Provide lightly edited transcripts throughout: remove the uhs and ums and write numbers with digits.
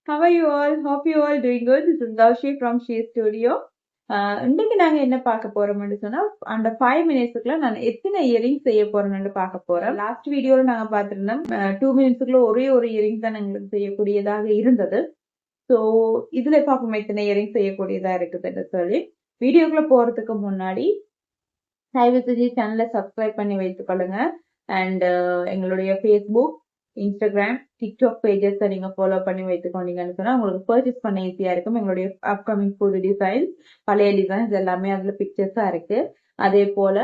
How are you all? Hope you all doing good. This is Gaushi from She Studio. இன்னைக்கு நாங்க என்ன பார்க்க போறோம்னு சொன்னா அந்த 5 மினிட்ஸ்க்குள்ள நான் எத்தனை இயரிங் செய்ய போறேன்னு பார்க்க போறோம். லாஸ்ட் வீடியோல நாங்க பார்த்திருந்தோம் 2 மினிட்ஸ்க்குள்ள ஒரே ஒரு இயரிங் தான் எங்களுக்கு செய்யக்கூடியதாக இருந்தது. ஸோ இதுல பார்ப்போம் எத்தனை இயரிங் செய்யக்கூடியதா இருக்குதுன்னு சொல்லி. வீடியோக்குள்ள போறதுக்கு முன்னாடி தயவு செஞ்சு சேனலை சப்ஸ்கிரைப் பண்ணி வைத்துக் கொள்ளுங்க. அண்ட் எங்களுடைய ஃபேஸ்புக், இன்ஸ்டாகிராம், டிக்டாக் பேஜஸ் நீங்க ஃபாலோ பண்ணி வைத்துக்கொண்டீங்கன்னு சொன்னா உங்களுக்கு பர்ச்சேஸ் பண்ண ஈஸியா இருக்கும். எங்களுடைய அப்கமிங் புது டிசைன்ஸ், பழைய டிசைன்ஸ் எல்லாமே அதுல பிக்சர்ஸா இருக்கு. அதே போல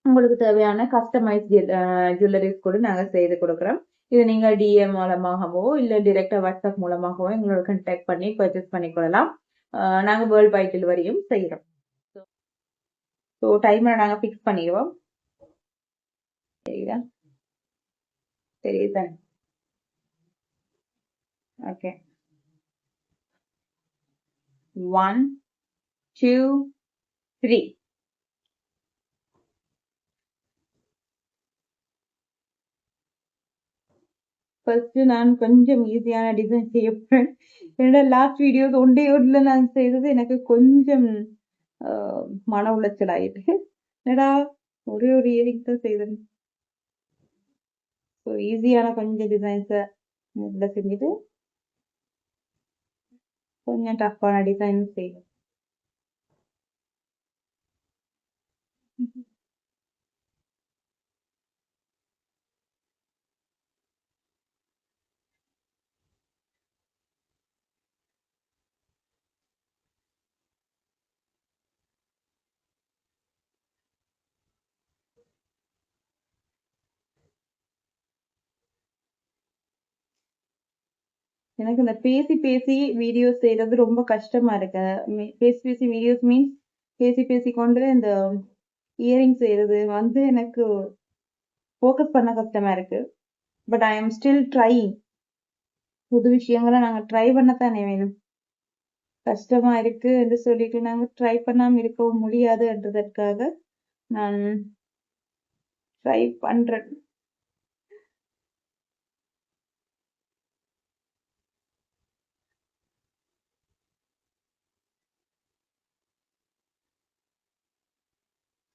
உங்களுக்கு தேவையான கஸ்டமைஸ் ஜுவல்லரிஸ் கூட நாங்க செய்து கொடுக்குறோம். இது நீங்க டிஎம் மூலமாகவோ இல்ல டிரெக்டா வாட்ஸ்அப் மூலமாகவோ எங்களோட கண்டாக்ட் பண்ணி பர்ச்சேஸ் பண்ணிக்கொள்ளலாம். நாங்க வேர்ல்ட் வைட் டெலிவரியும் செய்யறோம். ஸோ டைமரை நாங்க ஃபிக்ஸ் பண்ணிடுவோம். சரிதா? சரிதான். ஓகே. 1 2 3. ஃபர்ஸ்ட் நான் கொஞ்சம் ஈஸியான டிசைன் செய்ய போறேன். என்னோட லாஸ்ட் வீடியோஸ் ஒன்றுல நான் செய்தது எனக்கு கொஞ்சம் மன உளைச்சல் ஆயிட்டு. என்னடா ஒரே ஒரு இயரிங் தான் செய்தேன். ஸோ ஈஸியான கொஞ்சம் டிசைன்ஸை முதல்ல செஞ்சுட்டு கொஞ்சம் டஃப்பான டிசைன் செய்யும். எனக்கு இந்த பேசி பேசி வீடியோஸ் செய்யறது ரொம்ப கஷ்டமா இருக்கு. பேசி பேசி வீடியோஸ் மீன்ஸ் பேசி பேசி கொண்டு இந்த இயரிங் செய்யறது எனக்கு ஃபோக்கஸ் பண்ண கஷ்டமா இருக்கு. But I am still trying. புது விஷயங்களை நாங்க ட்ரை பண்ணத்தானே வேணும். கஷ்டமா இருக்கு என்று சொல்லிட்டு நாங்க ட்ரை பண்ணாம இருக்கவும் முடியாதுன்றதற்காக நான் ட்ரை பண்றேன்.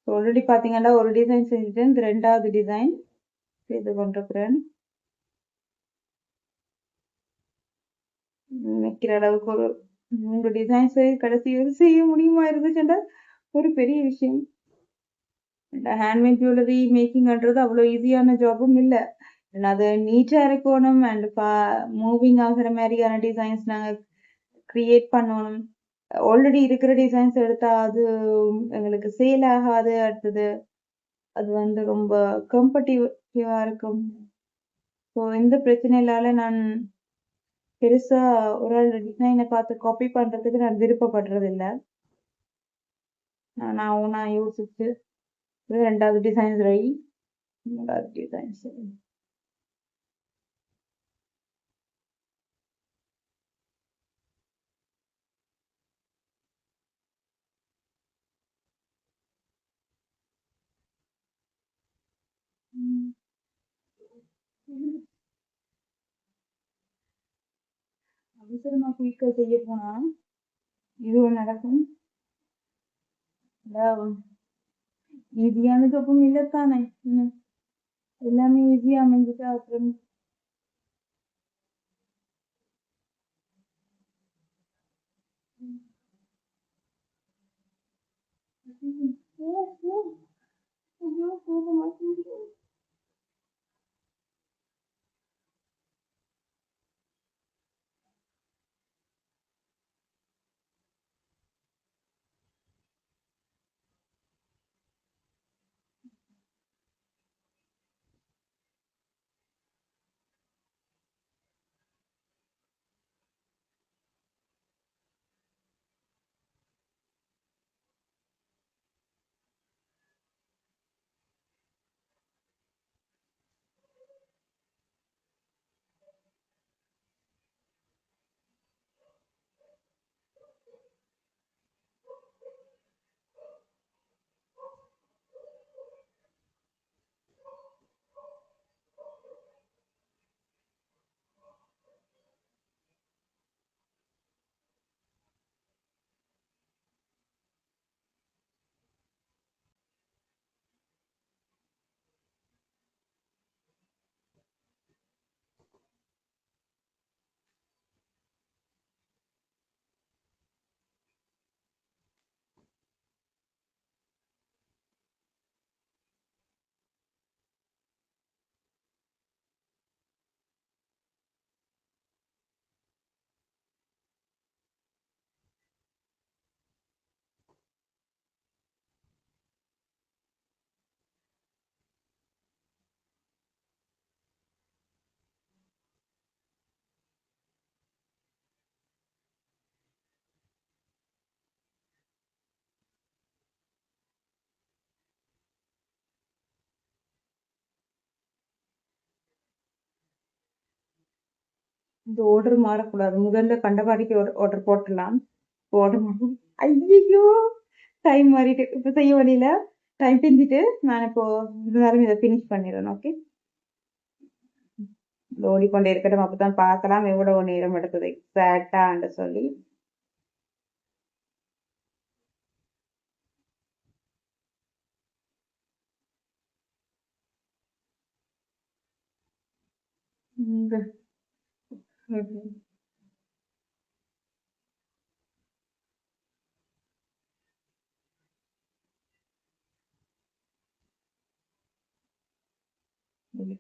ஆல்ரெடி பாத்தீங்கன்னா ஒரு டிசைன் செஞ்சுட்டேன். இந்த 2வது டிசைன் செய்து கொண்டிருக்கிறேன். நினைக்கிற அளவுக்கு ஒரு 3 டிசைன்ஸ் கடைசி வரை செய்ய முடியுமா இருந்துச்சுன்னா ஒரு பெரிய விஷயம். ஹேண்ட்மேட் ஜுவல்லரி மேக்கிங்ன்றது அவ்வளோ ஈஸியான ஜாபும் இல்லை. அது நீட்டா இருக்கணும் அண்ட் மூவிங் ஆகுற மாதிரியான டிசைன்ஸ் நாங்க கிரியேட் பண்ணணும். ஆல்ரெடி இருக்கிற டிசைன்ஸ் எடுத்தா அது எங்களுக்கு சேல் ஆகாது. அடுத்தது அது ரொம்ப கம்படிட்டிவா இருக்கும். ஸோ இந்த பிரச்சனையினால நான் பெருசா ஒரு ஆள் டிசைனை பார்த்து காப்பி பண்றதுக்கு நான் விருப்பப்படுறது இல்லை. நான் யோசிச்சு 2வது டிசைன்ஸ் ரெடி. 3வது டிசைன்ஸ் அவசரமா குயிக்கா செய்ய போனா இதுவும் நடக்கும். ஈஸியான ஜாப்பும் இல்லைத்தானே. எல்லாமே ஈஸியா அமைஞ்சுட்டா அப்புறம் போக மாட்டேங்குது. இந்த ஆர்டர் மாறக்கூடாது. முதல்ல கண்டபாடிக்கு ஆர்டர் போட்டுடலாம். ஆர்டர் மாறும். ஐயோ டைம் மாறிட்டு இப்ப செய்ய வழியில டைம் பிரிஞ்சுட்டு நான் இப்போ எல்லாரும் இதை ஃபினிஷ் பண்ணிடுறேன். ஓகே, ஓடிக்கொண்டே இருக்கட்டும். அப்பதான் பார்க்கலாம் எவ்வளவு நேரம் எடுத்தது எக்ஸாக்டான்னு சொல்லி.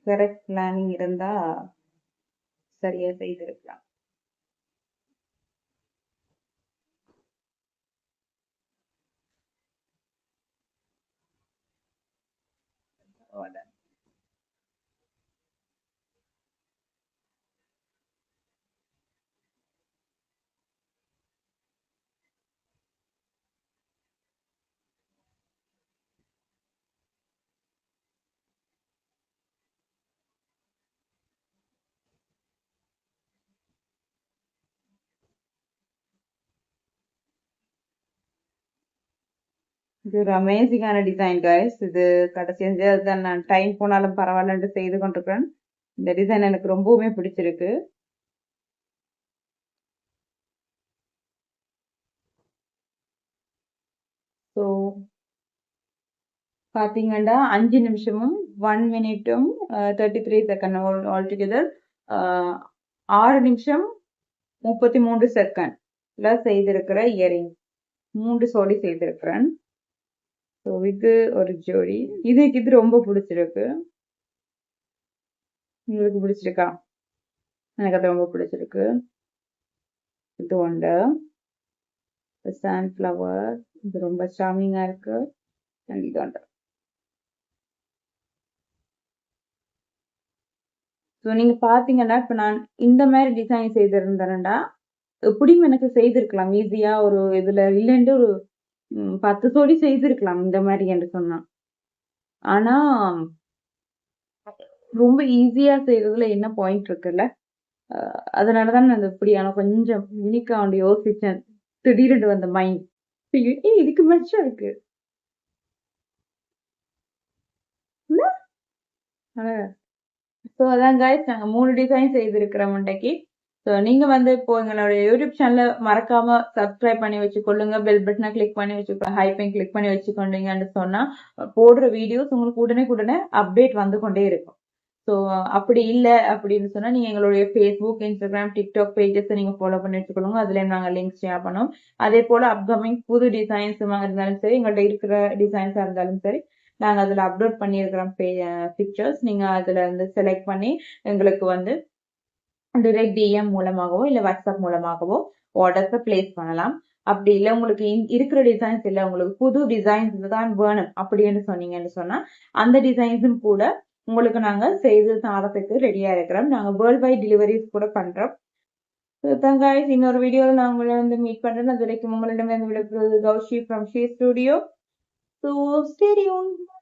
கரெக்ட் பிளானிங் இருந்தா சரியா செய்திருக்கலாம். இது ஒரு அமேசிங்கான டிசைன் கைஸ். இது கடைசி அதுதான் நான் டைம் போனாலும் பரவாயில்லன்ட்டு செய்து கொண்டிருக்கிறேன். இந்த டிசைன் எனக்கு ரொம்பவுமே பிடிச்சிருக்கு. ஸோ பார்த்தீங்கன்னா 5 நிமிஷமும் 1 மினிட்டும் 33 செகண்ட் ஆல் டுகெதர் 6 நிமிஷம் 33 செகண்ட்ல செய்திருக்கிற இயரிங் 3 ஜோடி செய்திருக்கிறேன். ஸோ இது ஒரு ஜோடி. இது ரொம்ப பிடிச்சிருக்கு. உங்களுக்கு பிடிச்சிருக்கா? எனக்கு அது ரொம்ப பிடிச்சிருக்கு. இது ஒன்று சன்ஃப்ளவர். இது ரொம்ப சாமிங்கா இருக்கு. இது ஒன்று. ஸோ நீங்க பாத்தீங்கன்னா இப்ப நான் இந்த மாதிரி டிசைன் செய்திருந்தேன்டா எப்படியும் எனக்கு செய்திருக்கலாம் ஈஸியா. ஒரு இதுல இல்லைன்ட்டு ஒரு 10 ஜோடி செய்திருக்கலாம் இந்த மாதிரி என்று சொன்னா. ஆனா ரொம்ப ஈஸியா செய்யறதுல என்ன பாயிண்ட் இருக்குல்ல, அதனாலதான் நான் இப்படியான கொஞ்சம் யூனிக்கா வந்து யோசிச்சேன். திடீர்னு வந்த மைண்ட் இதுக்கு மேட்சா இருக்கு. ஸோ அதான் கைஸ், நாங்க 3 டிசைன் செய்திருக்கிறோம் இன்றைக்கு. ஸோ நீங்க வந்து இப்போ எங்களுடைய யூடியூப் சேனலை மறக்காம சப்ஸ்கிரைப் பண்ணி வச்சுக்கொள்ளுங்க. பெல் பட்டனை கிளிக் பண்ணி வச்சுக்கோங்க. ஹைப்பைன் கிளிக் பண்ணி வச்சுக்கொண்டீங்கன்னு சொன்னா போடுற வீடியோஸ் உங்களுக்கு உடனே அப்டேட் வந்து கொண்டே இருக்கும். ஸோ அப்படி இல்லை அப்படின்னு சொன்னா நீங்க எங்களுடைய ஃபேஸ்புக், இன்ஸ்டாகிராம், டிக்டாக் பேஜஸ் நீங்க ஃபாலோ பண்ணி வச்சுக்கொள்ளுங்க. அதுல நாங்க லிங்க் ஷேர் பண்ணோம். அதே போல அப்கமிங் புது டிசைன்ஸ் இருந்தாலும் சரி, எங்கள்ட்ட இருக்கிற டிசைன்ஸா இருந்தாலும் சரி, நாங்க அதுல அப்லோட் பண்ணியிருக்கிறோம் பிக்சர்ஸ். நீங்க அதுல இருந்து செலக்ட் பண்ணி எங்களுக்கு வந்து டிரெக்ட் டிஎம் மூலமாகவோ இல்ல வாட்ஸ்அப் மூலமாகவோ ஆர்டர்ஸை பிளேஸ் பண்ணலாம். அப்படி இல்லை உங்களுக்கு இருக்கிற டிசைன்ஸ் இல்லை, உங்களுக்கு புது டிசைன்ஸ் தான் வேணும் அப்படின்னு சொன்னீங்கன்னு சொன்னா அந்த டிசைன்ஸும் கூட உங்களுக்கு நாங்க செய்து தாரத்துக்கு ரெடியா இருக்கிறோம். நாங்க வேர்ல்ட் வைட் டெலிவரிஸ் கூட பண்றோம். guys, இன்னொரு வீடியோல நான் உங்களை வந்து மீட் பண்றேன். அது வரைக்கும் உங்களிடம் விளக்குறது Kaushi from She Studio. So stay tuned.